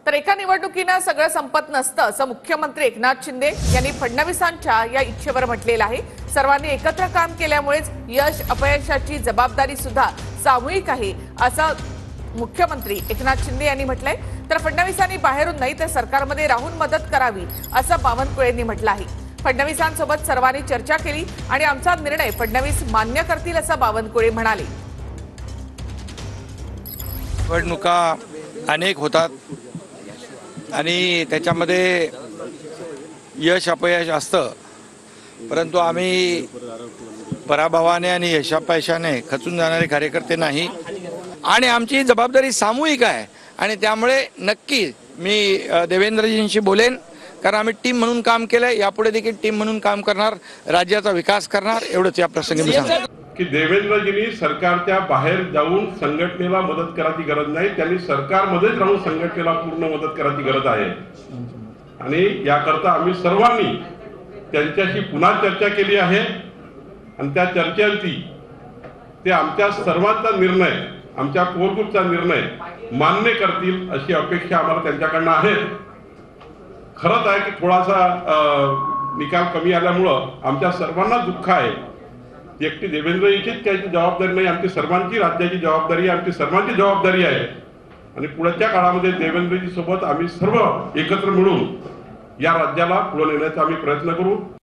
तर एका निवडणुकीनं सगळं संपत नसतं असं मुख्यमंत्री एकनाथ शिंदे यांनी फडणवीसांच्या या इच्छेवर म्हटलेलं आहे। सर्वांनी एकत्र काम केल्यामुळेच यश अपयशाची जबाबदारी सुद्धा सामूहिक आहे असं मुख्यमंत्री एकनाथ शिंदे यांनी म्हटलंय। तर फडणवीसांनी बाहेरून नाही तर सरकारमध्ये राहून मदत करावी असं बावनकुळेंनी म्हटलं आहे। फडणवीसांसोबत सर्वांनी चर्चा केली आणि आमचा निर्णय फडणवीस मान्य करतील असं बावनकुळे म्हणाले। निवडणुका अनेक होतात आणि त्याच्यामध्ये यश अपयश असतं, परंतु आम्ही पराभवाने आणि यशापयशाने खचून जाणारे कार्यकर्ते नाही आणि आमची जबाबदारी सामूहिक आहे आणि त्यामुळे नक्की मी देवेंद्रजींशी बोलेन, कारण आम्ही टीम म्हणून काम केलंय, यापुढे देखील टीम म्हणून काम करणार, राज्याचा विकास करणार, एवढंच या प्रसंगी मी सांगतो की देवेंद्रजींनी सरकारच्या बाहेर जाऊन संघटनेला मदत करायची गरज नाही, त्यांनी सरकारमध्येच राहून संघटनेला पूर्ण मदत करायची गरज आहे आणि याकरता आम्ही सर्वांनी त्यांच्याशी पुन्हा चर्चा केली आहे आणि त्या चर्चेअंती ते आमच्या सर्वांचा निर्णय, आमच्या कोर ग्रुपचा निर्णय मान्य करतील अशी अपेक्षा आम्हाला त्यांच्याकडनं आहे। खरंच आहे की थोडासा निकाल कमी आल्यामुळं आमच्या सर्वांना दुःख आहे। एकटी देवेंद्रजीचीच काही जबाबदारी नाही, आमची सर्वांची राज्याची जबाबदारी आहे, आमची सर्वांची जबाबदारी आहे आणि पुढच्या काळामध्ये देवेंद्रजी सोबत आम्ही सर्व एकत्र मिळून या राज्याला पुढे नेण्याचा आम्ही प्रयत्न करू।